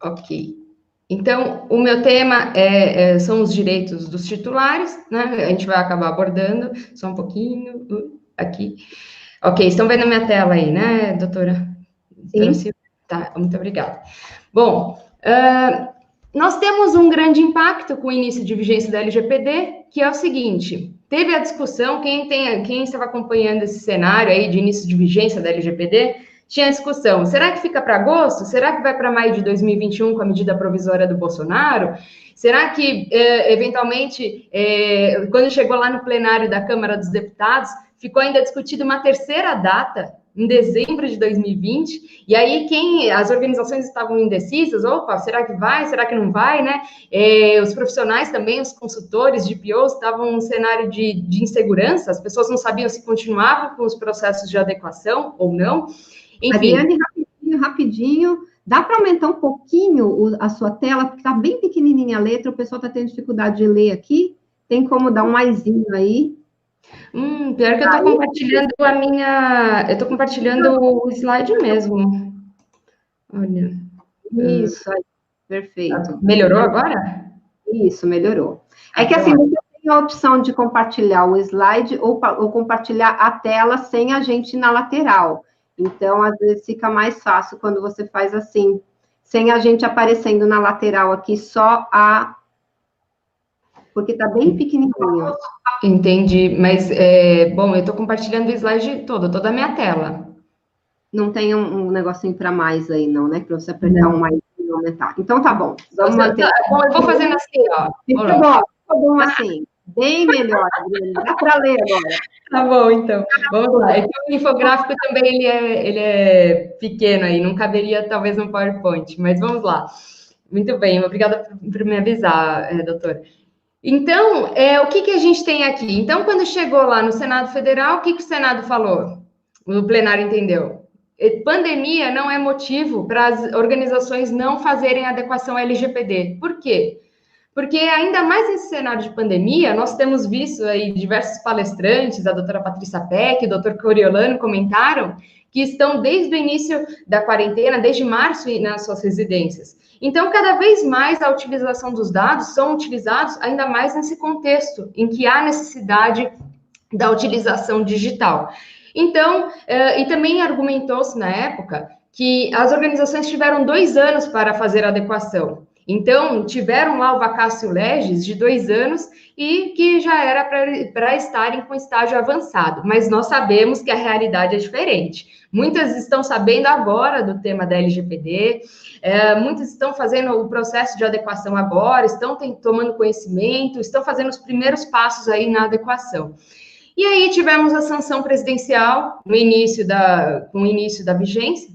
Ok. Então, o meu tema são os direitos dos titulares, né? A gente vai acabar abordando, só um pouquinho, aqui. Ok, estão vendo a minha tela aí, né, doutora? Sim. Tá, muito obrigada. Bom, nós temos um grande impacto com o início de vigência da LGPD, que é o seguinte, teve a discussão, quem estava acompanhando esse cenário aí de início de vigência da LGPD, tinha a discussão, será que fica para agosto? Será que vai para maio de 2021 com a medida provisória do Bolsonaro? Será que, eventualmente, quando chegou lá no plenário da Câmara dos Deputados, ficou ainda discutida uma terceira data, em dezembro de 2020, e aí as organizações estavam indecisas, opa, será que vai, será que não vai, né? Os profissionais também, os consultores de POs estavam num cenário de insegurança, as pessoas não sabiam se continuavam com os processos de adequação ou não. Enfim. Adriane, rapidinho, dá para aumentar um pouquinho a sua tela, porque está bem pequenininha a letra, o pessoal está tendo dificuldade de ler aqui, tem como dar um maisinho aí? Pior que eu estou compartilhando eu estou compartilhando o slide mesmo. Olha. Isso, perfeito. Melhorou agora? Isso, melhorou. É que assim, você tem a opção de compartilhar o slide ou compartilhar a tela sem a gente na lateral. Então, às vezes fica mais fácil quando você faz assim, sem a gente aparecendo na lateral aqui, só a... Porque está bem pequenininho. Entendi, mas, bom, eu estou compartilhando o slide todo, toda a minha tela. Não tem um negocinho para mais aí, não, né? Para você apertar um mais e aumentar. Então, tá bom. Vamos manter. Bom, eu vou fazendo assim, ó. Fica bom assim. Bem melhor, dá para ler agora. Tá bom, então. Vamos lá. O infográfico também, ele é pequeno aí, não caberia, talvez, no PowerPoint, mas vamos lá. Muito bem, obrigada por me avisar, doutora. Então, o que a gente tem aqui? Então, quando chegou lá no Senado Federal, o que o Senado falou? O plenário entendeu. Pandemia não é motivo para as organizações não fazerem adequação à LGPD. Por quê? Porque ainda mais nesse cenário de pandemia, nós temos visto aí diversos palestrantes, a doutora Patrícia Peck, o doutor Coriolano comentaram que estão desde o início da quarentena, desde março, nas suas residências. Então, cada vez mais a utilização dos dados são utilizados ainda mais nesse contexto em que há necessidade da utilização digital. Então, e também argumentou-se na época que as organizações tiveram 2 anos para fazer a adequação. Então, tiveram lá o vacatio legis de 2 anos e que já era para estarem com estágio avançado. Mas nós sabemos que a realidade é diferente. Muitas estão sabendo agora do tema da LGPD, muitas estão fazendo o processo de adequação agora, estão tomando conhecimento, estão fazendo os primeiros passos aí na adequação. E aí tivemos a sanção presidencial com o início da vigência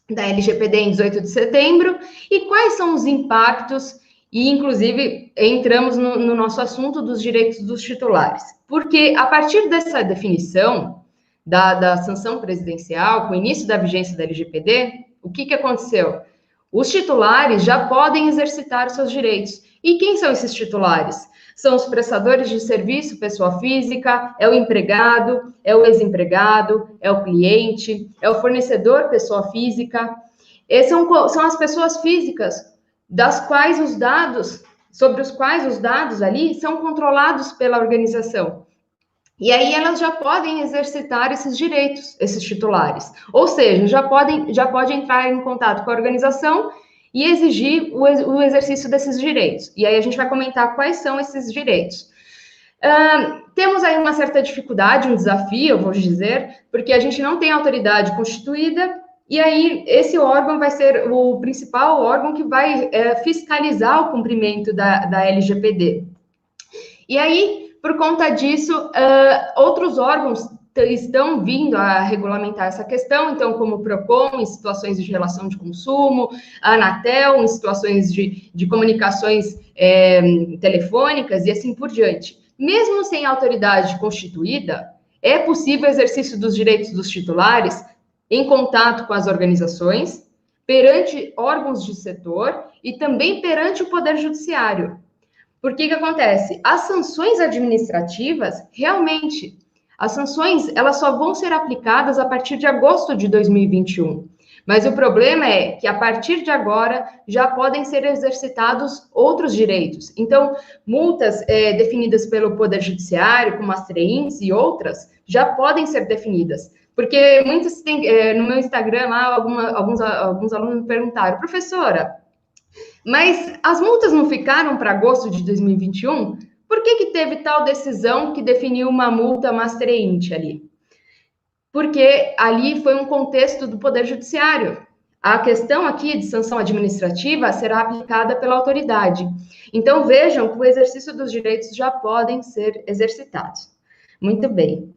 da LGPD em 18 de setembro, e quais são os impactos, e inclusive entramos no nosso assunto dos direitos dos titulares, porque a partir dessa definição da sanção presidencial, com o início da vigência da LGPD, o que aconteceu? Os titulares já podem exercitar os seus direitos. E quem são esses titulares? São os prestadores de serviço, pessoa física, é o empregado, é o ex-empregado, é o cliente, é o fornecedor, pessoa física. São as pessoas físicas sobre os quais os dados ali são controlados pela organização. E aí elas já podem exercitar esses direitos, esses titulares. Ou seja, já pode entrar em contato com a organização e exigir o exercício desses direitos. E aí a gente vai comentar quais são esses direitos. Temos aí uma certa dificuldade, um desafio, eu vou dizer, porque a gente não tem autoridade constituída, e aí esse órgão vai ser o principal órgão que vai fiscalizar o cumprimento da LGPD. E aí, por conta disso, outros órgãos estão vindo a regulamentar essa questão, então, como o PROCON, em situações de relação de consumo, a Anatel, em situações de comunicações telefônicas e assim por diante. Mesmo sem autoridade constituída, é possível o exercício dos direitos dos titulares em contato com as organizações, perante órgãos de setor e também perante o Poder Judiciário. Por que acontece? As sanções administrativas, realmente, as sanções, elas só vão ser aplicadas a partir de agosto de 2021. Mas o problema é que, a partir de agora, já podem ser exercitados outros direitos. Então, multas definidas pelo Poder Judiciário, como as CREINS e outras, já podem ser definidas. Porque muitos têm, no meu Instagram, lá, alguns alunos me perguntaram, professora, mas as multas não ficaram para agosto de 2021? Por que teve tal decisão que definiu uma multa master int ali? Porque ali foi um contexto do Poder Judiciário. A questão aqui de sanção administrativa será aplicada pela autoridade. Então, vejam que o exercício dos direitos já podem ser exercitados. Muito bem.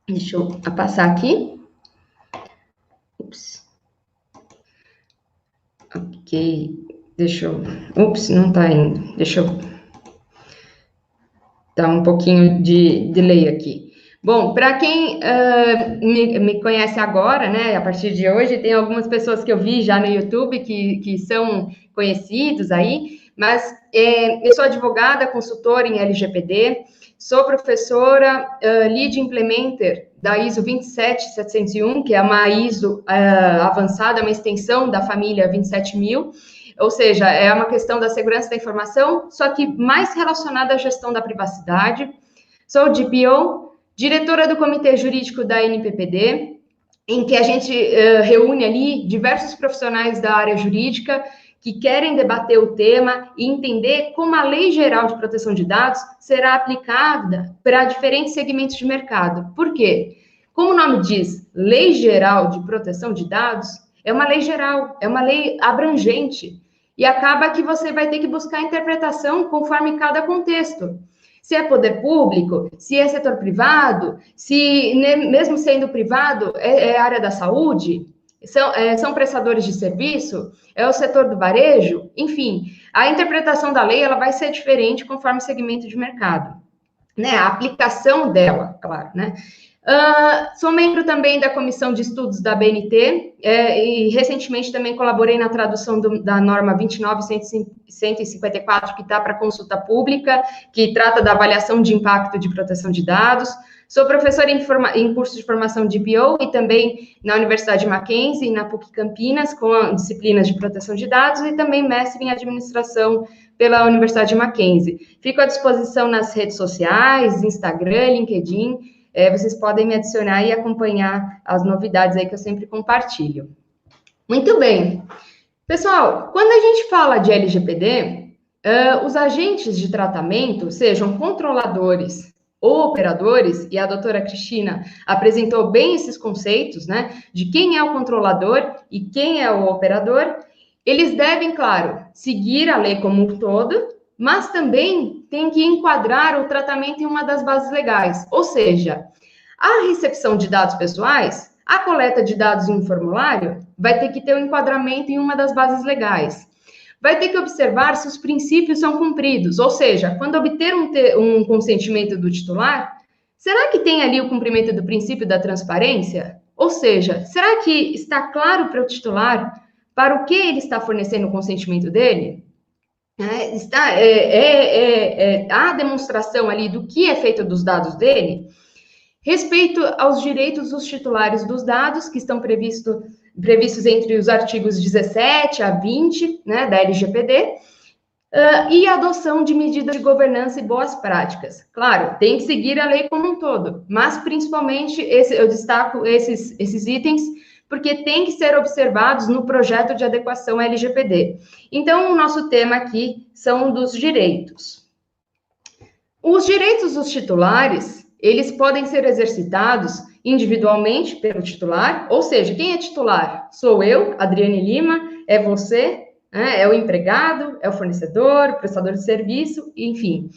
Deixa eu passar aqui. Ups. Ok. Deixa eu... Ups, não está indo. Deixa eu... Tá um pouquinho de delay aqui. Bom, para quem me conhece agora, né, a partir de hoje, tem algumas pessoas que eu vi já no YouTube que são conhecidos aí, mas eu sou advogada, consultora em LGPD, sou professora, lead implementer da ISO 27701, que é uma ISO avançada, uma extensão da família 27000, ou seja, é uma questão da segurança da informação, só que mais relacionada à gestão da privacidade. Sou DPO, diretora do Comitê Jurídico da NPPD, em que a gente reúne ali diversos profissionais da área jurídica que querem debater o tema e entender como a Lei Geral de Proteção de Dados será aplicada para diferentes segmentos de mercado. Por quê? Como o nome diz, Lei Geral de Proteção de Dados, é uma lei geral, é uma lei abrangente, e acaba que você vai ter que buscar interpretação conforme cada contexto. Se é poder público, se é setor privado, se mesmo sendo privado, é área da saúde, são prestadores de serviço, é o setor do varejo, enfim, a interpretação da lei ela vai ser diferente conforme o segmento de mercado, né? A aplicação dela, claro, né? Sou membro também da Comissão de Estudos da BNT e recentemente também colaborei na tradução da norma 29.154, que está para consulta pública, que trata da avaliação de impacto de proteção de dados. Sou professora em curso de formação de BO e também na Universidade Mackenzie e na PUC Campinas, com disciplinas de proteção de dados, e também mestre em administração pela Universidade Mackenzie. Fico à disposição nas redes sociais, Instagram, LinkedIn. Vocês podem me adicionar e acompanhar as novidades aí que eu sempre compartilho. Muito bem. Pessoal, quando a gente fala de LGPD, os agentes de tratamento, sejam controladores ou operadores, e a doutora Cristina apresentou bem esses conceitos, né, de quem é o controlador e quem é o operador, eles devem, claro, seguir a lei como um todo, mas também tem que enquadrar o tratamento em uma das bases legais, ou seja, a recepção de dados pessoais, a coleta de dados em um formulário, vai ter que ter um enquadramento em uma das bases legais. Vai ter que observar se os princípios são cumpridos, ou seja, quando obter um consentimento do titular, será que tem ali o cumprimento do princípio da transparência? Ou seja, será que está claro para o titular para o que ele está fornecendo o consentimento dele? A demonstração ali do que é feito dos dados dele, respeito aos direitos dos titulares dos dados, que estão previstos entre os artigos 17 a 20, né, da LGPD, e a adoção de medidas de governança e boas práticas. Claro, tem que seguir a lei como um todo, mas principalmente eu destaco esses itens, porque tem que ser observados no projeto de adequação à LGPD. Então, o nosso tema aqui são dos direitos. Os direitos dos titulares, eles podem ser exercitados individualmente pelo titular, ou seja, quem é titular? Sou eu, Adriane Lima, é você, é o empregado, é o fornecedor, o prestador de serviço, enfim.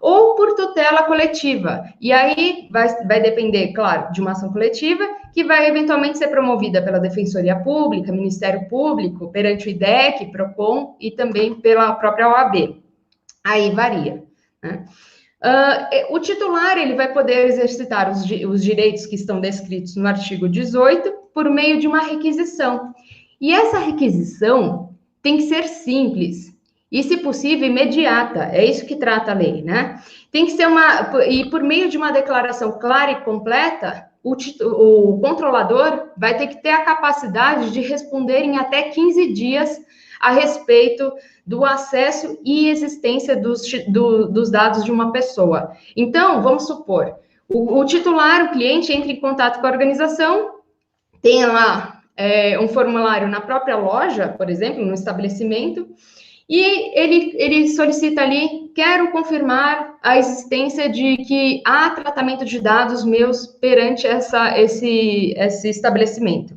Ou por tutela coletiva, e aí vai depender, claro, de uma ação coletiva, que vai eventualmente ser promovida pela Defensoria Pública, Ministério Público, perante o IDEC, PROCON e também pela própria OAB. Aí varia, né? O titular, ele vai poder exercitar os direitos que estão descritos no artigo 18 por meio de uma requisição. E essa requisição tem que ser simples e, se possível, imediata. É isso que trata a lei, né? Tem que ser e por meio de uma declaração clara e completa, o controlador vai ter que ter a capacidade de responder em até 15 dias a respeito do acesso e existência dos dados de uma pessoa. Então, vamos supor, o titular, o cliente, entra em contato com a organização, tem lá um formulário na própria loja, por exemplo, no estabelecimento, e ele solicita ali, quero confirmar a existência de que há tratamento de dados meus perante esse estabelecimento.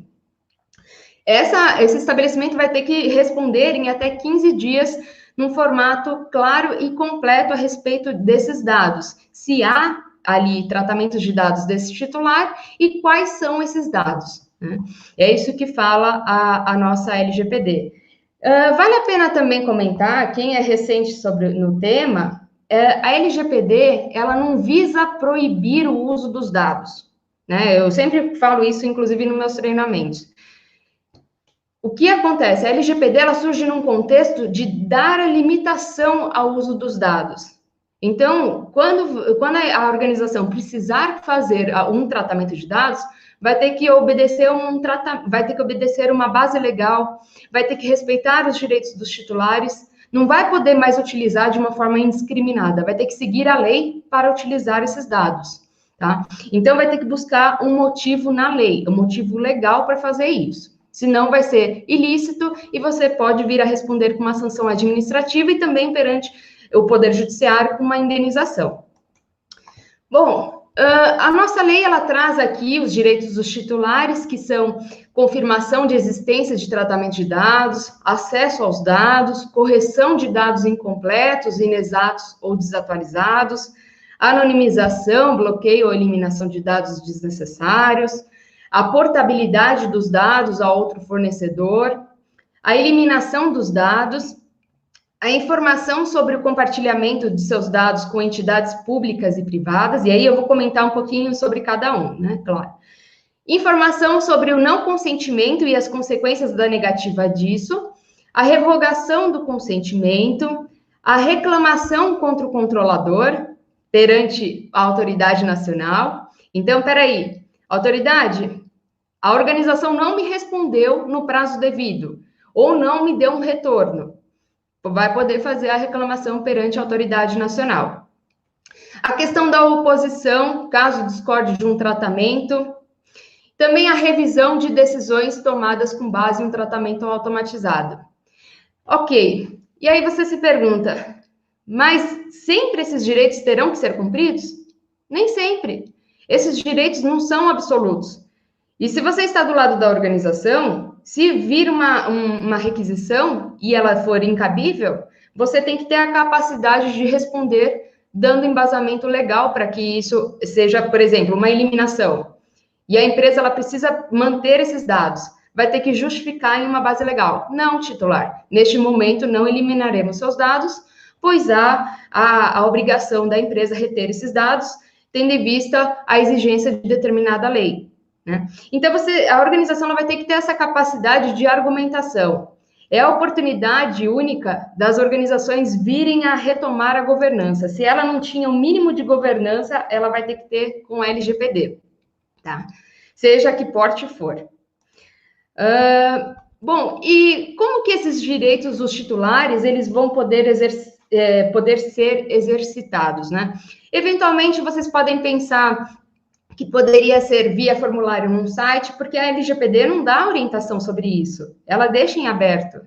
Esse estabelecimento vai ter que responder em até 15 dias, num formato claro e completo a respeito desses dados. Se há ali tratamento de dados desse titular e quais são esses dados, né? É isso que fala a nossa LGPD. Vale a pena também comentar, quem é recente no tema, a LGPD, ela não visa proibir o uso dos dados, né? Eu sempre falo isso, inclusive, nos meus treinamentos. O que acontece? A LGPD, ela surge num contexto de dar a limitação ao uso dos dados. Então, quando a organização precisar fazer um tratamento de dados, vai ter que obedecer uma base legal, vai ter que respeitar os direitos dos titulares, não vai poder mais utilizar de uma forma indiscriminada, vai ter que seguir a lei para utilizar esses dados, tá? Então, vai ter que buscar um motivo na lei, um motivo legal para fazer isso. Senão vai ser ilícito e você pode vir a responder com uma sanção administrativa e também perante o Poder Judiciário com uma indenização. Bom, a nossa lei, ela traz aqui os direitos dos titulares, que são confirmação de existência de tratamento de dados, acesso aos dados, correção de dados incompletos, inexatos ou desatualizados, anonimização, bloqueio ou eliminação de dados desnecessários, a portabilidade dos dados a outro fornecedor, a eliminação dos dados, a informação sobre o compartilhamento de seus dados com entidades públicas e privadas, e aí eu vou comentar um pouquinho sobre cada um, né, claro. Informação sobre o não consentimento e as consequências da negativa disso, a revogação do consentimento, a reclamação contra o controlador perante a autoridade nacional. Então, peraí, autoridade, a organização não me respondeu no prazo devido, ou não me deu um retorno. Vai poder fazer a reclamação perante a autoridade nacional. A questão da oposição, caso discorde de um tratamento. Também a revisão de decisões tomadas com base em um tratamento automatizado. Ok, e aí você se pergunta, mas sempre esses direitos terão que ser cumpridos? Nem sempre. Esses direitos não são absolutos. E se você está do lado da organização, se vir uma requisição e ela for incabível, você tem que ter a capacidade de responder dando embasamento legal para que isso seja, por exemplo, uma eliminação. E a empresa ela precisa manter esses dados. Vai ter que justificar em uma base legal. Não, titular, neste momento não eliminaremos seus dados, pois há a obrigação da empresa reter esses dados, tendo em vista a exigência de determinada lei, né? Então, a organização vai ter que ter essa capacidade de argumentação. É a oportunidade única das organizações virem a retomar a governança. Se ela não tinha um mínimo de governança, ela vai ter que ter com a LGPD, tá? Seja que porte for. Bom, e como que esses direitos dos titulares, eles vão poder ser exercitados, né? Eventualmente, vocês podem pensar que poderia ser via formulário num site, porque a LGPD não dá orientação sobre isso, ela deixa em aberto.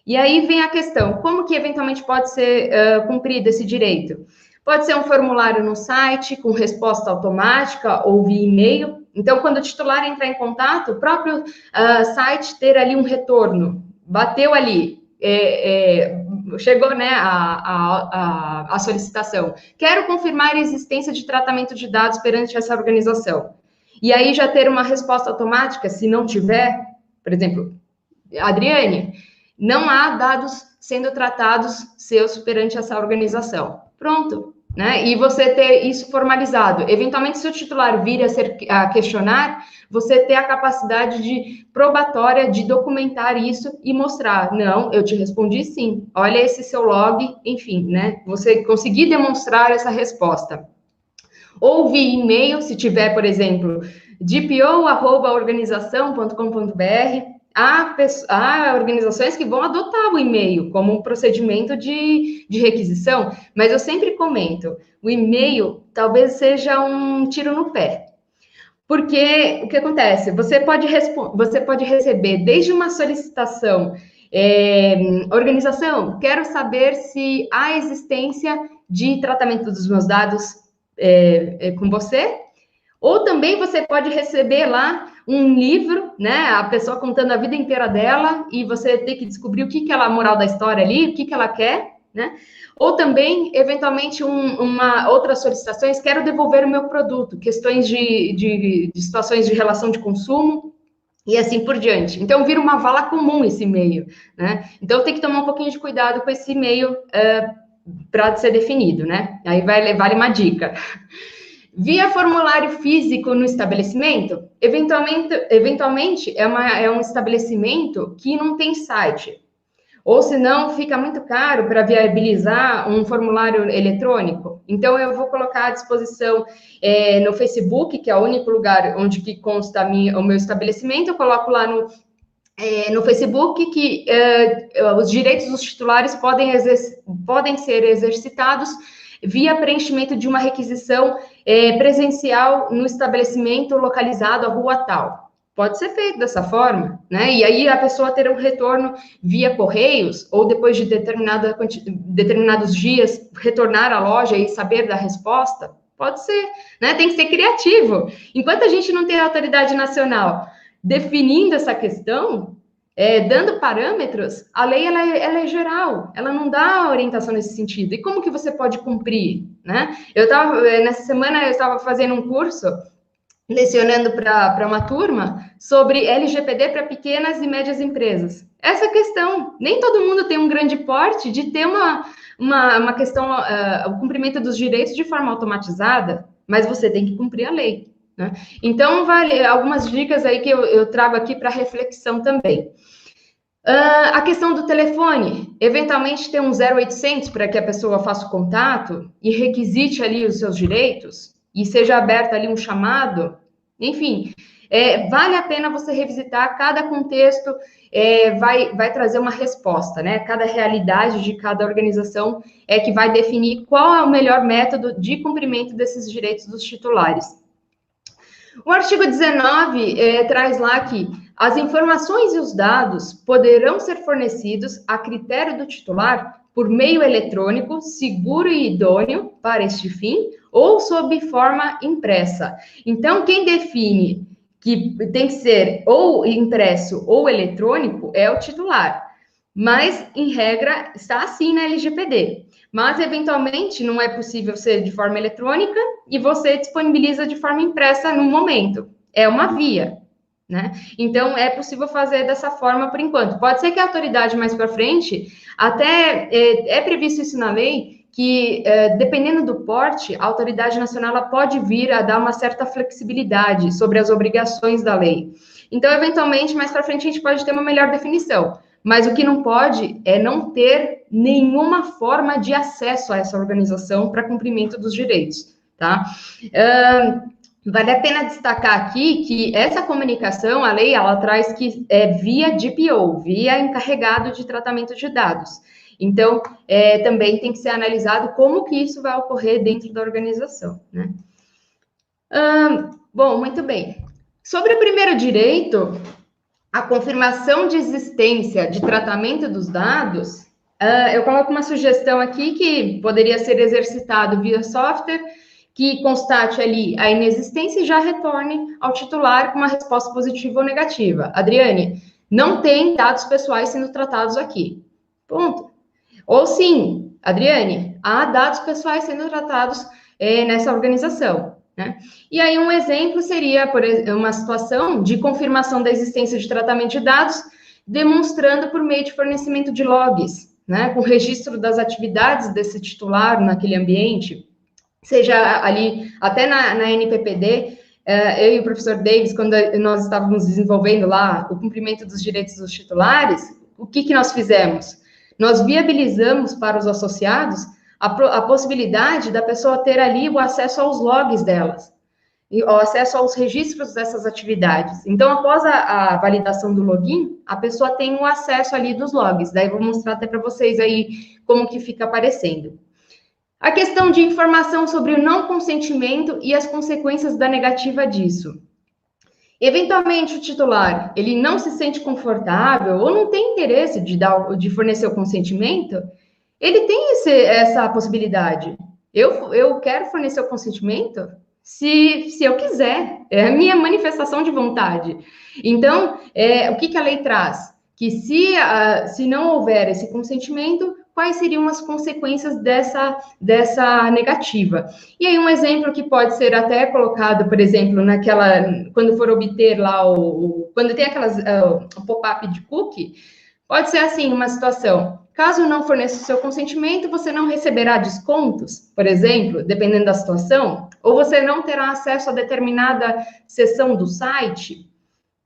E aí vem a questão, como que eventualmente pode ser cumprido esse direito? Pode ser um formulário no site, com resposta automática ou via e-mail. Então, quando o titular entrar em contato, o próprio site ter ali um retorno, bateu ali, chegou, né, a solicitação. Quero confirmar a existência de tratamento de dados perante essa organização. E aí já ter uma resposta automática, se não tiver, por exemplo, Adriane, não há dados sendo tratados seus perante essa organização. Pronto, né? E você ter isso formalizado. Eventualmente, se o titular vir a questionar, você ter a capacidade probatória de documentar isso e mostrar, não, eu te respondi sim, olha esse seu log, enfim, né? Você conseguir demonstrar essa resposta. Ou via e-mail, se tiver, por exemplo, dpo@organização.com.br. Há organizações que vão adotar o e-mail como um procedimento de requisição, mas eu sempre comento, o e-mail talvez seja um tiro no pé. Porque o que acontece? Você pode receber desde uma solicitação, organização, quero saber se há existência de tratamento dos meus dados com você, ou também você pode receber lá um livro, né? A pessoa contando a vida inteira dela, e você tem que descobrir o que é a moral da história ali, o que ela quer, né? Ou também, eventualmente, outras solicitações, quero devolver o meu produto, questões de situações de relação de consumo, e assim por diante. Então, vira uma vala comum esse e-mail, né? Então, tem que tomar um pouquinho de cuidado com esse e-mail para ser definido, né? Aí vale uma dica. Via formulário físico no estabelecimento, eventualmente é um estabelecimento que não tem site, ou senão fica muito caro para viabilizar um formulário eletrônico. Então, eu vou colocar à disposição no Facebook, que é o único lugar onde que consta o meu estabelecimento, eu coloco lá no Facebook que os direitos dos titulares podem ser exercitados via preenchimento de uma requisição presencial no estabelecimento localizado à rua tal. Pode ser feito dessa forma, né? E aí a pessoa terá um retorno via correios, ou depois de determinados dias, retornar à loja e saber da resposta. Pode ser, né? Tem que ser criativo. Enquanto a gente não tem a autoridade nacional definindo essa questão, dando parâmetros, a lei ela é geral, ela não dá orientação nesse sentido. E como que você pode cumprir, né? Nessa semana eu estava fazendo um curso, lecionando para uma turma sobre LGPD para pequenas e médias empresas. Essa questão, nem todo mundo tem um grande porte de ter uma questão, o cumprimento dos direitos de forma automatizada, mas você tem que cumprir a lei, né? Então, vale algumas dicas aí que eu trago aqui para reflexão também. A questão do telefone, eventualmente ter um 0800 para que a pessoa faça o contato e requisite ali os seus direitos, e seja aberto ali um chamado, enfim, vale a pena você revisitar cada contexto, vai trazer uma resposta, né? Cada realidade de cada organização é que vai definir qual é o melhor método de cumprimento desses direitos dos titulares. O artigo 19 traz lá que as informações e os dados poderão ser fornecidos a critério do titular por meio eletrônico, seguro e idôneo para este fim, ou sob forma impressa. Então, quem define que tem que ser ou impresso ou eletrônico é o titular. Mas, em regra, está assim na LGPD. Mas, eventualmente, não é possível ser de forma eletrônica e você disponibiliza de forma impressa no momento. É uma via, né? Então, é possível fazer dessa forma por enquanto. Pode ser que a autoridade mais para frente, até é previsto isso na lei, que dependendo do porte, a autoridade nacional ela pode vir a dar uma certa flexibilidade sobre as obrigações da lei. Então, eventualmente, mais para frente, a gente pode ter uma melhor definição. Mas o que não pode é não ter nenhuma forma de acesso a essa organização para cumprimento dos direitos, tá? Vale a pena destacar aqui que essa comunicação, a lei, ela traz que é via DPO, via encarregado de tratamento de dados. Então, também tem que ser analisado como que isso vai ocorrer dentro da organização, né? Bom, muito bem. Sobre o primeiro direito, a confirmação de existência de tratamento dos dados, eu coloco uma sugestão aqui que poderia ser exercitado via software, que constate ali a inexistência e já retorne ao titular com uma resposta positiva ou negativa. Adriane, não tem dados pessoais sendo tratados aqui. Ponto. Ou sim, Adriane, há dados pessoais sendo tratados nessa organização, né? E aí um exemplo seria, por exemplo, uma situação de confirmação da existência de tratamento de dados, demonstrando por meio de fornecimento de logs, né? Com registro das atividades desse titular naquele ambiente, seja ali, até na NPPD, eu e o professor Davis, quando nós estávamos desenvolvendo lá o cumprimento dos direitos dos titulares, o que nós fizemos? Nós viabilizamos para os associados a possibilidade da pessoa ter ali o acesso aos logs delas. e o acesso aos registros dessas atividades. Então, após a validação do login, a pessoa tem o acesso ali dos logs. Daí, eu vou mostrar até para vocês aí como que fica aparecendo. A questão de informação sobre o não consentimento e as consequências da negativa disso. Eventualmente, o titular, ele não se sente confortável ou não tem interesse de fornecer o consentimento, ele tem essa possibilidade. Eu quero fornecer o consentimento se eu quiser, é a minha manifestação de vontade. Então, o que a lei traz? Que se não houver esse consentimento, quais seriam as consequências dessa negativa? E aí, um exemplo que pode ser até colocado, por exemplo, quando for obter lá, quando tem o pop-up de cookie, pode ser assim, uma situação. Caso não forneça o seu consentimento, você não receberá descontos, por exemplo, dependendo da situação, ou você não terá acesso a determinada seção do site,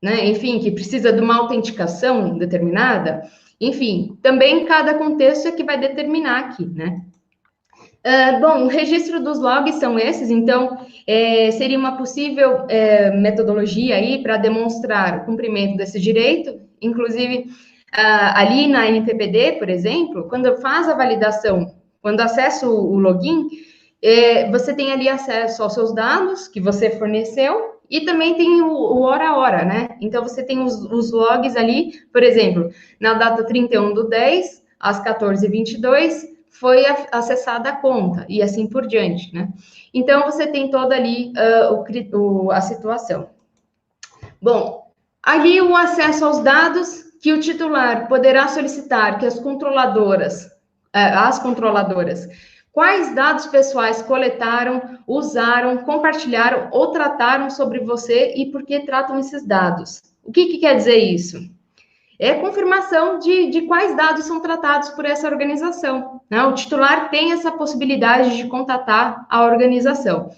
né? Enfim, que precisa de uma autenticação determinada. Enfim, também cada contexto é que vai determinar aqui, né? Bom, o registro dos logs são esses, então, seria uma possível metodologia aí para demonstrar o cumprimento desse direito, inclusive, ali na NPPD, por exemplo, quando faz a validação, quando acessa o login, você tem ali acesso aos seus dados que você forneceu e também tem o hora a hora, né? Então, você tem os logs ali, por exemplo, na data 31/10, às 14h22, foi acessada a conta e assim por diante, né? Então, você tem toda ali a situação. Bom, ali o acesso aos dados que o titular poderá solicitar que as controladoras, quais dados pessoais coletaram, usaram, compartilharam ou trataram sobre você e por que tratam esses dados. O que quer dizer isso? É confirmação de quais dados são tratados por essa organização, né? O titular tem essa possibilidade de contatar a organização.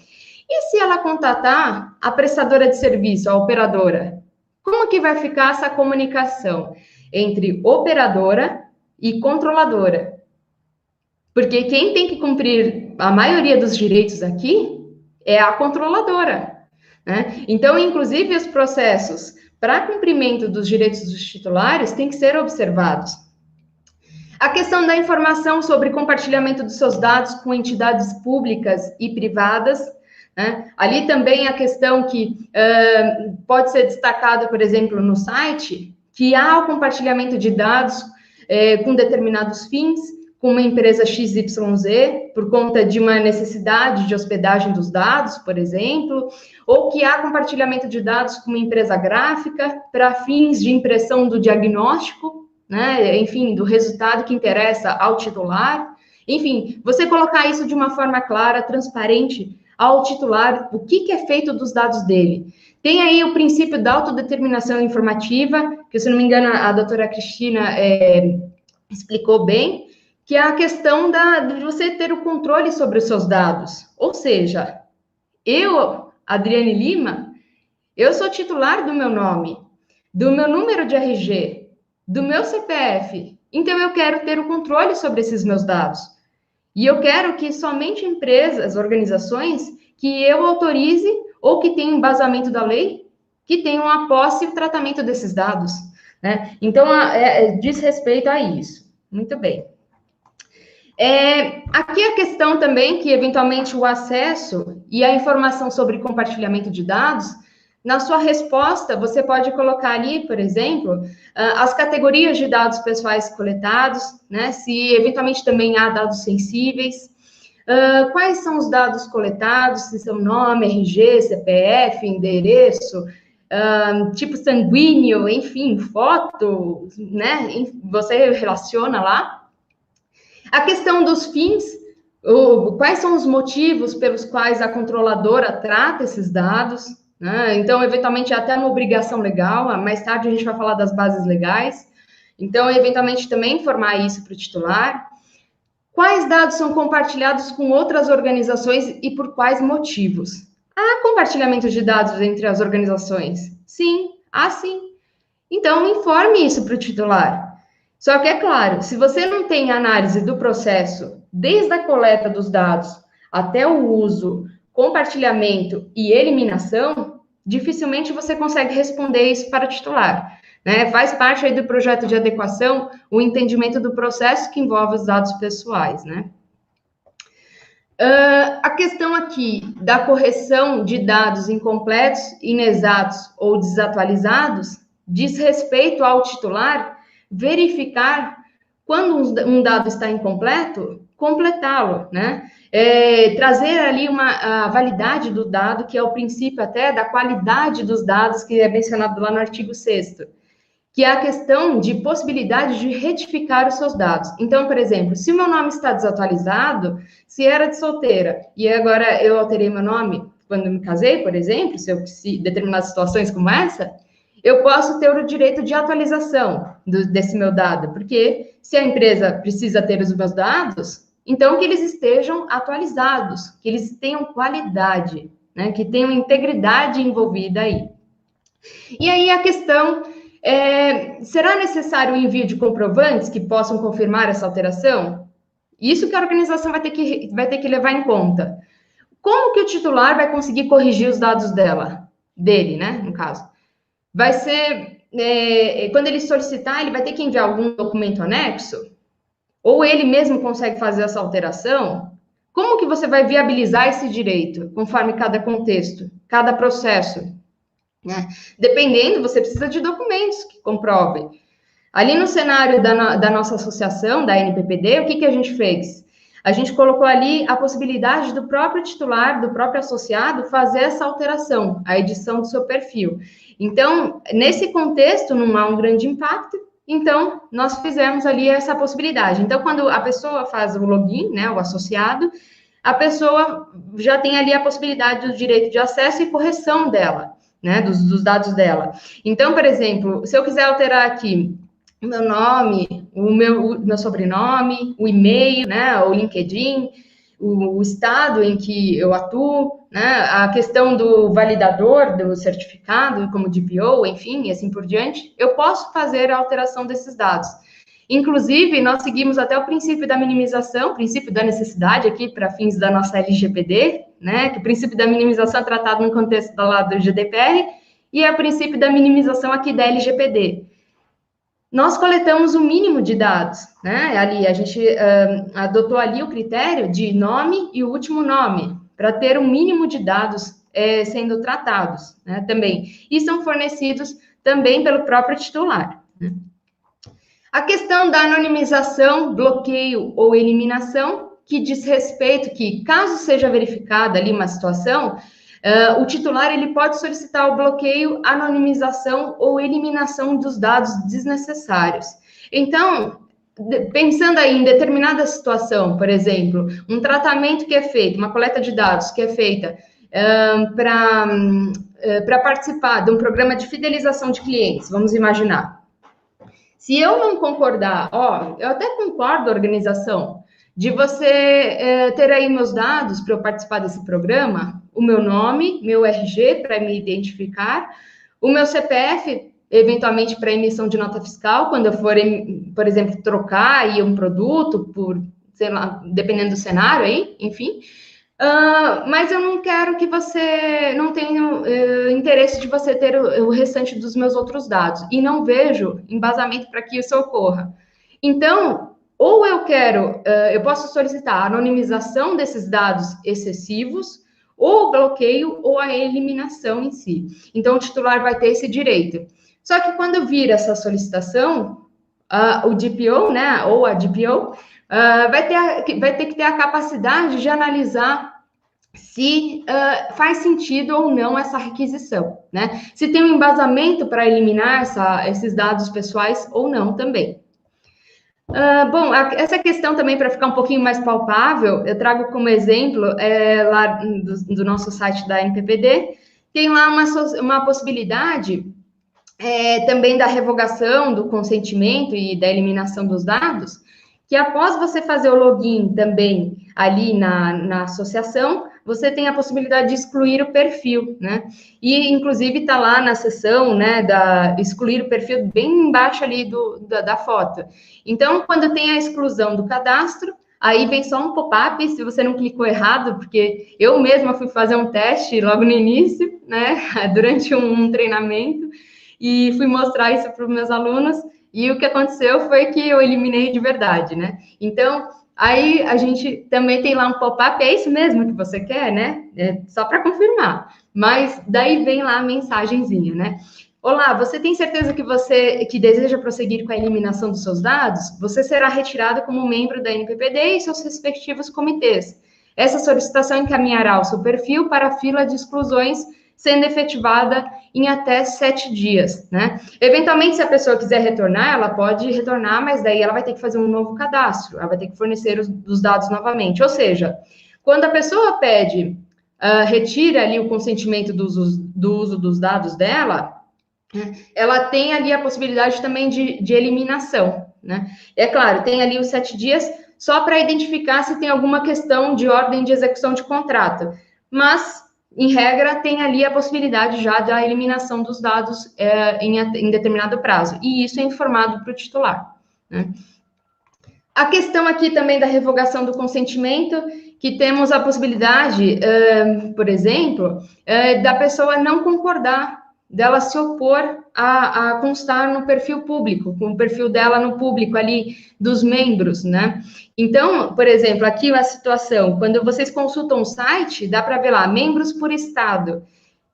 E se ela contatar a prestadora de serviço, a operadora, como que vai ficar essa comunicação entre operadora e controladora? Porque quem tem que cumprir a maioria dos direitos aqui é a controladora, né? Então, inclusive, os processos para cumprimento dos direitos dos titulares têm que ser observados. A questão da informação sobre compartilhamento dos seus dados com entidades públicas e privadas, né? Ali também a questão que pode ser destacada, por exemplo, no site, que há o compartilhamento de dados com determinados fins, com uma empresa XYZ, por conta de uma necessidade de hospedagem dos dados, por exemplo, ou que há compartilhamento de dados com uma empresa gráfica para fins de impressão do diagnóstico, né? Enfim, do resultado que interessa ao titular. Enfim, você colocar isso de uma forma clara, transparente ao titular, o que é feito dos dados dele. Tem aí o princípio da autodeterminação informativa, que, se não me engano, a doutora Cristina explicou bem, que é a questão de você ter o controle sobre os seus dados. Ou seja, eu, Adriane Lima, eu sou titular do meu nome, do meu número de RG, do meu CPF. Então, eu quero ter o controle sobre esses meus dados. E eu quero que somente empresas, organizações, que eu autorize ou que tenham embasamento da lei, que tenham a posse e o tratamento desses dados, né? Então, diz respeito a isso. Muito bem. Aqui a questão também que, eventualmente, o acesso e a informação sobre compartilhamento de dados, na sua resposta, você pode colocar ali, por exemplo, as categorias de dados pessoais coletados, né? Se, eventualmente, também há dados sensíveis, quais são os dados coletados, se são nome, RG, CPF, endereço, tipo sanguíneo, enfim, foto, né? Você relaciona lá. A questão dos fins, quais são os motivos pelos quais a controladora trata esses dados, né? Então, eventualmente, é até uma obrigação legal, mais tarde a gente vai falar das bases legais. Então, eventualmente, também informar isso para o titular. Quais dados são compartilhados com outras organizações e por quais motivos? Há compartilhamento de dados entre as organizações? Sim, há sim. Então, informe isso para o titular. Só que, é claro, se você não tem análise do processo, desde a coleta dos dados até o uso, compartilhamento e eliminação, dificilmente você consegue responder isso para o titular, né? Faz parte aí do projeto de adequação o entendimento do processo que envolve os dados pessoais, né? A questão aqui da correção de dados incompletos, inexatos ou desatualizados diz respeito ao titular verificar quando um dado está incompleto, completá-lo, né? Trazer ali a validade do dado, que é o princípio até da qualidade dos dados, que é mencionado lá no artigo 6º, que é a questão de possibilidade de retificar os seus dados. Então, por exemplo, se o meu nome está desatualizado, se era de solteira, e agora eu alterei meu nome quando me casei, por exemplo, se determinadas situações como essa, eu posso ter o direito de atualização desse meu dado, porque se a empresa precisa ter os meus dados, então que eles estejam atualizados, que eles tenham qualidade, né, que tenham integridade envolvida aí. E aí a questão será necessário o envio de comprovantes que possam confirmar essa alteração? Isso que a organização vai ter que levar em conta. Como que o titular vai conseguir corrigir os dados dele, né, no caso? Vai ser, quando ele solicitar, ele vai ter que enviar algum documento anexo? Ou ele mesmo consegue fazer essa alteração? Como que você vai viabilizar esse direito, conforme cada contexto, cada processo? Né? Dependendo, você precisa de documentos que comprovem. Ali no cenário da nossa associação, da NPPD, o que a gente fez? A gente colocou ali a possibilidade do próprio titular, do próprio associado, fazer essa alteração, a edição do seu perfil. Então, nesse contexto, não há um grande impacto, então, nós fizemos ali essa possibilidade. Então, quando a pessoa faz o login, né, o associado, a pessoa já tem ali a possibilidade do direito de acesso e correção dela, né, dos dados dela. Então, por exemplo, se eu quiser alterar aqui o meu nome, o meu sobrenome, o e-mail, né, o LinkedIn, o estado em que eu atuo, né, a questão do validador do certificado, como DPO, enfim, e assim por diante, eu posso fazer a alteração desses dados. Inclusive, nós seguimos até o princípio da minimização, o princípio da necessidade aqui para fins da nossa LGPD, né, que o princípio da minimização é tratado no contexto do GDPR, e é o princípio da minimização aqui da LGPD. Nós coletamos o mínimo de dados, né? Ali, a gente adotou ali o critério de nome e o último nome, para ter o mínimo de dados sendo tratados, né? Também. E são fornecidos também pelo próprio titular, né? A questão da anonimização, bloqueio ou eliminação, que diz respeito que, caso seja verificada ali uma situação, o titular ele pode solicitar o bloqueio, anonimização ou eliminação dos dados desnecessários. Então, pensando aí em determinada situação, por exemplo, um tratamento que é feito, uma coleta de dados que é feita para participar de um programa de fidelização de clientes, vamos imaginar. Se eu não concordar, eu até concordo, organização, de você ter aí meus dados para eu participar desse programa, o meu nome, meu RG para me identificar, o meu CPF, eventualmente para emissão de nota fiscal, quando eu for, por exemplo, trocar aí um produto por, sei lá, dependendo do cenário aí, enfim. Mas eu não quero que você não tenha interesse de você ter o restante dos meus outros dados, e não vejo embasamento para que isso ocorra. Então, ou eu posso solicitar a anonimização desses dados excessivos, ou o bloqueio, ou a eliminação em si. Então, o titular vai ter esse direito. Só que quando vir essa solicitação, o DPO, né, ou a DPO, vai ter que ter a capacidade de analisar se faz sentido ou não essa requisição, né? Se tem um embasamento para eliminar esses dados pessoais ou não também. Bom, essa questão também, para ficar um pouquinho mais palpável, eu trago como exemplo, lá do nosso site da NPPD, tem lá uma possibilidade também da revogação do consentimento e da eliminação dos dados, que após você fazer o login também ali na associação, você tem a possibilidade de excluir o perfil, né? E, inclusive, está lá na seção, né, excluir o perfil bem embaixo ali da foto. Então, quando tem a exclusão do cadastro, aí vem só um pop-up se você não clicou errado, porque eu mesma fui fazer um teste logo no início, né, durante um treinamento, e fui mostrar isso para os meus alunos, e o que aconteceu foi que eu eliminei de verdade, né? Então, aí a gente também tem lá um pop-up, é isso mesmo que você quer, né? É só para confirmar. Mas daí vem lá a mensagenzinha, né? Olá, você tem certeza que deseja prosseguir com a eliminação dos seus dados? Você será retirado como membro da NPPD e seus respectivos comitês. Essa solicitação encaminhará o seu perfil para a fila de exclusões, sendo efetivada em até 7 dias, né? Eventualmente, se a pessoa quiser retornar, ela pode retornar, mas daí ela vai ter que fazer um novo cadastro, ela vai ter que fornecer os dados novamente. Ou seja, quando a pessoa pede, retira ali o consentimento do uso dos dados dela, ela tem ali a possibilidade também de eliminação, né? É claro, tem ali os 7 dias só para identificar se tem alguma questão de ordem de execução de contrato, mas em regra, tem ali a possibilidade já da eliminação dos dados em determinado prazo, e isso é informado para o titular, né? A questão aqui também da revogação do consentimento, que temos a possibilidade, por exemplo, da pessoa não concordar, dela se opor a constar no perfil público, com o perfil dela no público ali, dos membros, né? Então, por exemplo, aqui a situação, quando vocês consultam o site, dá para ver lá, membros por estado.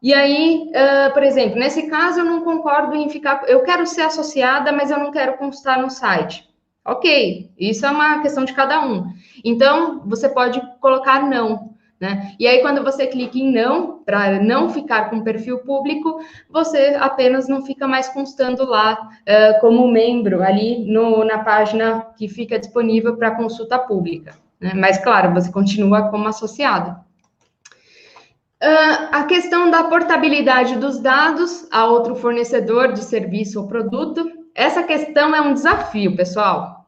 E aí, por exemplo, nesse caso eu não concordo em ficar, eu quero ser associada, mas eu não quero constar no site. Ok, isso é uma questão de cada um. Então, você pode colocar não, né? E aí, quando você clica em não, para não ficar com perfil público, você apenas não fica mais constando lá como membro ali na página que fica disponível para consulta pública, né? Mas, claro, você continua como associado. A questão da portabilidade dos dados a outro fornecedor de serviço ou produto, essa questão é um desafio, pessoal.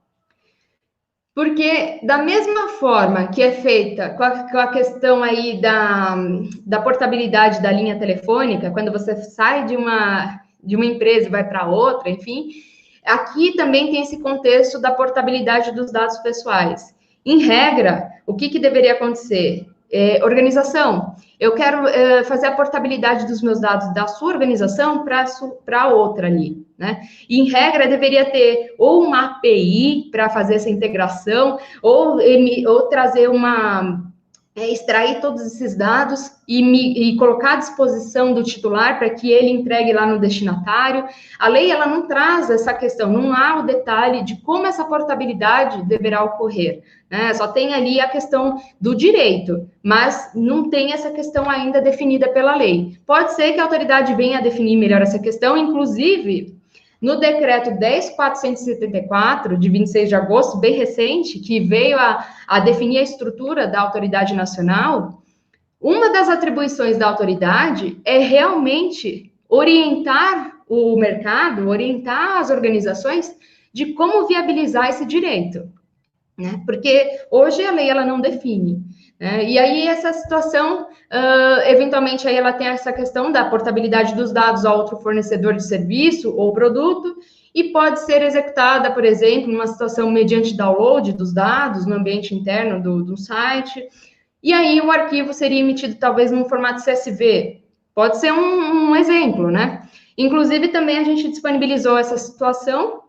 Porque, da mesma forma que é feita com a questão aí da portabilidade da linha telefônica, quando você sai de uma empresa e vai para outra, enfim, aqui também tem esse contexto da portabilidade dos dados pessoais. Em regra, o que deveria acontecer? Organização. Eu quero fazer a portabilidade dos meus dados da sua organização para outra ali, né? E, em regra, deveria ter ou uma API para fazer essa integração, ou trazer extrair todos esses dados e colocar à disposição do titular para que ele entregue lá no destinatário. A lei, ela não traz essa questão, não há o detalhe de como essa portabilidade deverá ocorrer, né? Só tem ali a questão do direito, mas não tem essa questão ainda definida pela lei. Pode ser que a autoridade venha a definir melhor essa questão, inclusive no decreto 10.474, de 26 de agosto, bem recente, que veio a definir a estrutura da autoridade nacional, uma das atribuições da autoridade é realmente orientar o mercado, orientar as organizações de como viabilizar esse direito, né? Porque hoje a lei ela não define, né? E aí essa situação, eventualmente aí ela tem essa questão da portabilidade dos dados a outro fornecedor de serviço ou produto, e pode ser executada, por exemplo, numa situação mediante download dos dados no ambiente interno do site, e aí o arquivo seria emitido talvez num formato CSV. Pode ser um exemplo, né? Inclusive também a gente disponibilizou essa situação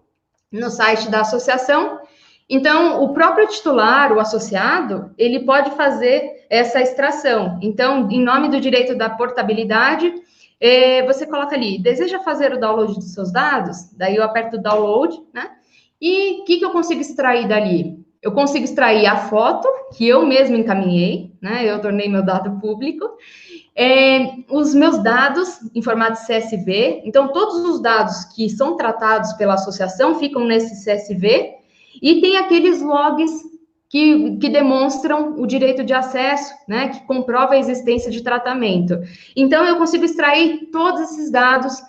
no site da associação. Então, o próprio titular, o associado, ele pode fazer essa extração. Então, em nome do direito da portabilidade, você coloca ali, deseja fazer o download dos seus dados? Daí eu aperto download, né? E o que eu consigo extrair dali? Eu consigo extrair a foto, que eu mesmo encaminhei, né? Eu tornei meu dado público. Os meus dados em formato CSV. Então, todos os dados que são tratados pela associação ficam nesse CSV. E tem aqueles logs que demonstram o direito de acesso, né, que comprova a existência de tratamento. Então, eu consigo extrair todos esses dados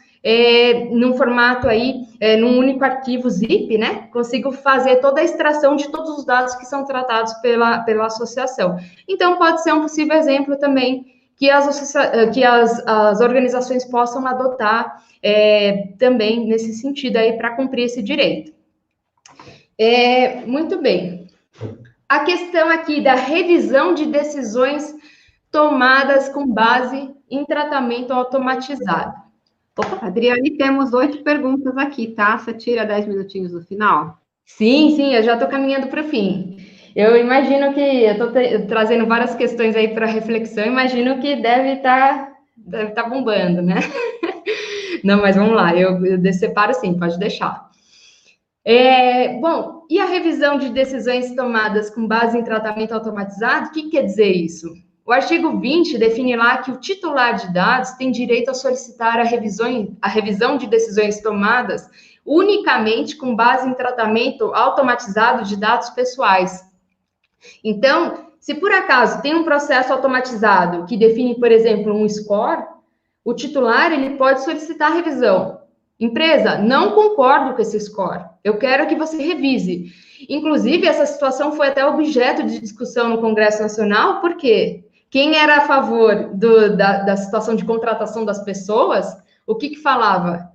num formato aí, num único arquivo zip, né, consigo fazer toda a extração de todos os dados que são tratados pela associação. Então, pode ser um possível exemplo também que as organizações possam adotar também nesse sentido aí para cumprir esse direito. Muito bem. a questão aqui da revisão de decisões tomadas com base em tratamento automatizado. Opa, Adriane, temos 8 perguntas aqui, tá? Você tira 10 minutinhos no final? Sim, eu já estou caminhando para o fim. Eu imagino que eu estou trazendo várias questões aí para reflexão, imagino que deve tá bombando, né? Não, mas vamos lá, eu separo sim, pode deixar. Bom, e a revisão de decisões tomadas com base em tratamento automatizado, o que quer dizer isso? O artigo 20 define lá que o titular de dados tem direito a solicitar a revisão de decisões tomadas unicamente com base em tratamento automatizado de dados pessoais. Então, se por acaso tem um processo automatizado que define, por exemplo, um score, o titular ele pode solicitar a revisão. Empresa, não concordo com esse score. Eu quero que você revise. Inclusive, essa situação foi até objeto de discussão no Congresso Nacional, porque quem era a favor da situação de contratação das pessoas, o que falava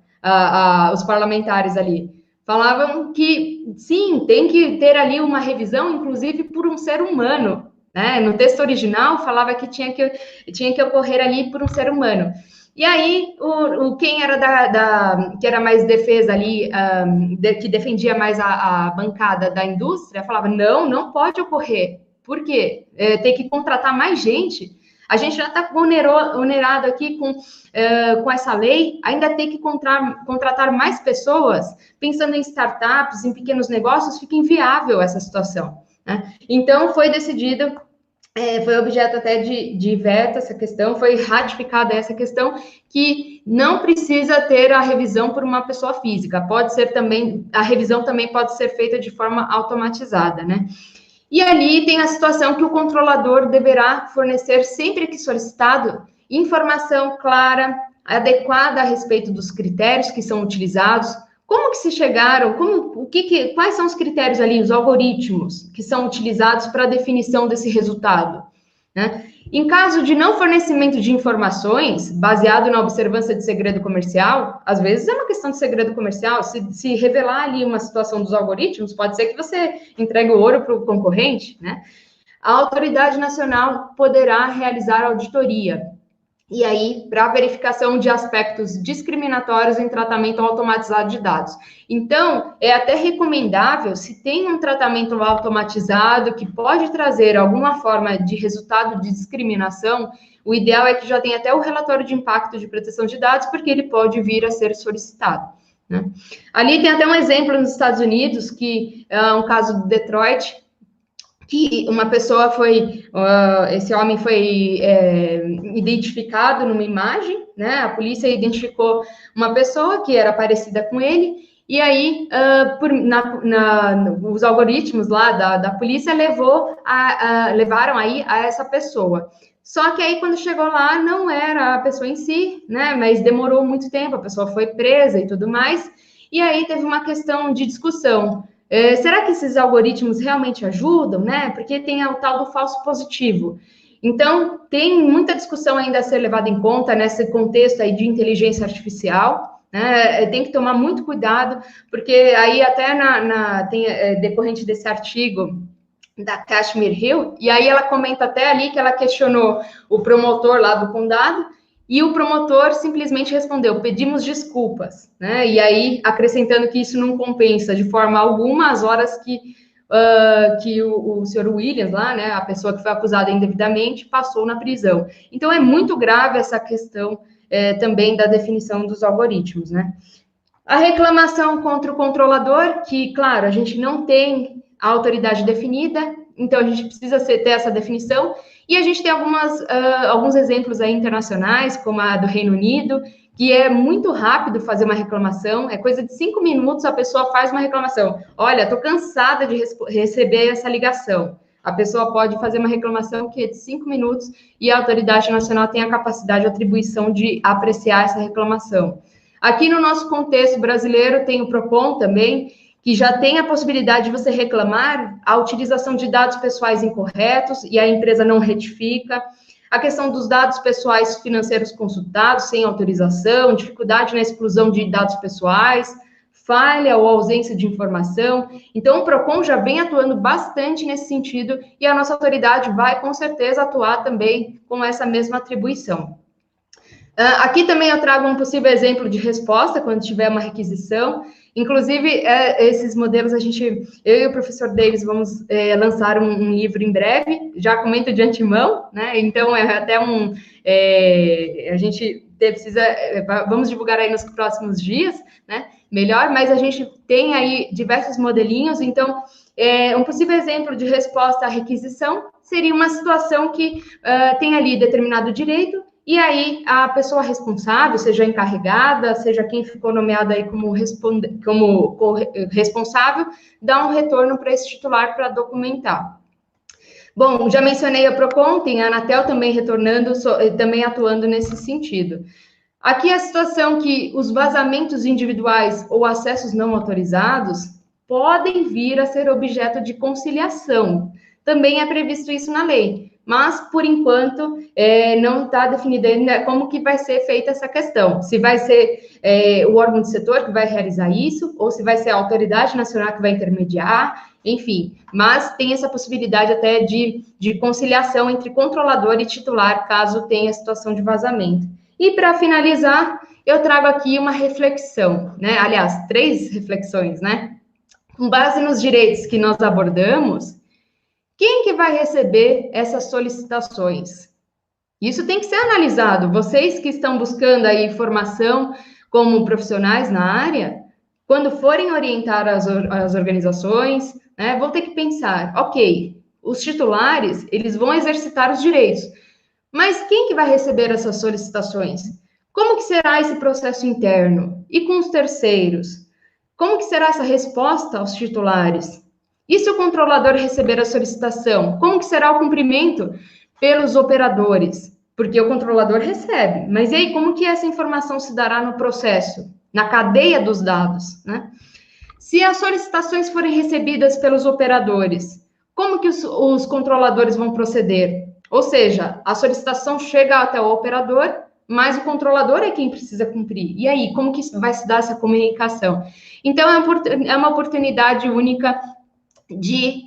os parlamentares ali? Falavam que, sim, tem que ter ali uma revisão, inclusive por um ser humano, né? No texto original, falava que tinha que ocorrer ali por um ser humano. E aí, quem era que era mais defesa ali, que defendia mais a bancada da indústria, falava, não pode ocorrer. Por quê? Tem que contratar mais gente. A gente já está onerado aqui com essa lei, ainda tem que contratar mais pessoas, pensando em startups, em pequenos negócios, fica inviável essa situação, né? Então, foi decidido, foi objeto até de veto essa questão, foi ratificada essa questão, que não precisa ter a revisão por uma pessoa física, pode ser também, a revisão também pode ser feita de forma automatizada, né? E ali tem a situação que o controlador deverá fornecer, sempre que solicitado, informação clara, adequada a respeito dos critérios que são utilizados, como que se chegaram, quais são os critérios ali, os algoritmos que são utilizados para a definição desse resultado, né? Em caso de não fornecimento de informações, baseado na observância de segredo comercial, às vezes é uma questão de segredo comercial, se revelar ali uma situação dos algoritmos, pode ser que você entregue o ouro para o concorrente, né? A autoridade nacional poderá realizar auditoria, e aí, para verificação de aspectos discriminatórios em tratamento automatizado de dados. Então, é até recomendável, se tem um tratamento automatizado que pode trazer alguma forma de resultado de discriminação, o ideal é que já tenha até o relatório de impacto de proteção de dados, porque ele pode vir a ser solicitado, né? Ali tem até um exemplo nos Estados Unidos, que é um caso de Detroit, que uma pessoa esse homem foi identificado numa imagem, né? A polícia identificou uma pessoa que era parecida com ele, e aí os algoritmos lá da polícia levaram aí a essa pessoa. Só que aí, quando chegou lá, não era a pessoa em si, né? Mas demorou muito tempo, a pessoa foi presa e tudo mais, e aí teve uma questão de discussão. Será que esses algoritmos realmente ajudam, né? Porque tem o tal do falso positivo. Então, tem muita discussão ainda a ser levada em conta nesse contexto aí de inteligência artificial, né? Tem que tomar muito cuidado, porque aí até tem decorrente desse artigo da Kashmir Hill, e aí ela comenta até ali que ela questionou o promotor lá do condado, e o promotor simplesmente respondeu, pedimos desculpas, né? E aí, acrescentando que isso não compensa de forma alguma as horas que o senhor Williams lá, né, a pessoa que foi acusada indevidamente, passou na prisão. Então, é muito grave essa questão também da definição dos algoritmos, né? A reclamação contra o controlador, que, claro, a gente não tem a autoridade definida, então a gente precisa ter essa definição, e a gente tem alguns exemplos aí internacionais, como a do Reino Unido, que é muito rápido fazer uma reclamação, é coisa de 5 minutos a pessoa faz uma reclamação. Olha, estou cansada de receber essa ligação. A pessoa pode fazer uma reclamação que é de 5 minutos e a autoridade nacional tem a capacidade de atribuição de apreciar essa reclamação. Aqui no nosso contexto brasileiro tem o PROCON também, que já tem a possibilidade de você reclamar a utilização de dados pessoais incorretos e a empresa não retifica, a questão dos dados pessoais financeiros consultados sem autorização, dificuldade na exclusão de dados pessoais, falha ou ausência de informação. Então, o PROCON já vem atuando bastante nesse sentido e a nossa autoridade vai, com certeza, atuar também com essa mesma atribuição. Aqui também eu trago um possível exemplo de resposta quando tiver uma requisição. Inclusive, esses modelos, eu e o professor Davis vamos lançar um livro em breve, já comento de antemão, né? Então, é até a gente precisa, vamos divulgar aí nos próximos dias, né? Melhor, mas a gente tem aí diversos modelinhos, então, um possível exemplo de resposta à requisição seria uma situação que tem ali determinado direito, e aí a pessoa responsável, seja a encarregada, seja quem ficou nomeado aí como responsável, dá um retorno para esse titular para documentar. Bom, já mencionei a PROCON, tem a Anatel também retornando, também atuando nesse sentido. Aqui a situação que os vazamentos individuais ou acessos não autorizados podem vir a ser objeto de conciliação. Também é previsto isso na lei, mas, por enquanto, não está definido ainda como que vai ser feita essa questão. Se vai ser o órgão de setor que vai realizar isso, ou se vai ser a autoridade nacional que vai intermediar, enfim. Mas tem essa possibilidade até de conciliação entre controlador e titular, caso tenha situação de vazamento. E, para finalizar, eu trago aqui uma reflexão, né? Aliás, 3 reflexões, né? Com base nos direitos que nós abordamos, quem que vai receber essas solicitações? Isso tem que ser analisado. Vocês que estão buscando aí formação como profissionais na área, quando forem orientar as organizações, né, vão ter que pensar, ok, os titulares, eles vão exercitar os direitos, mas quem que vai receber essas solicitações? Como que será esse processo interno? E com os terceiros? Como que será essa resposta aos titulares? E se o controlador receber a solicitação, como que será o cumprimento pelos operadores? Porque o controlador recebe, mas e aí, como que essa informação se dará no processo, na cadeia dos dados, né? Se as solicitações forem recebidas pelos operadores, como que os controladores vão proceder? Ou seja, a solicitação chega até o operador, mas o controlador é quem precisa cumprir. E aí, como que vai se dar essa comunicação? Então, é uma oportunidade única de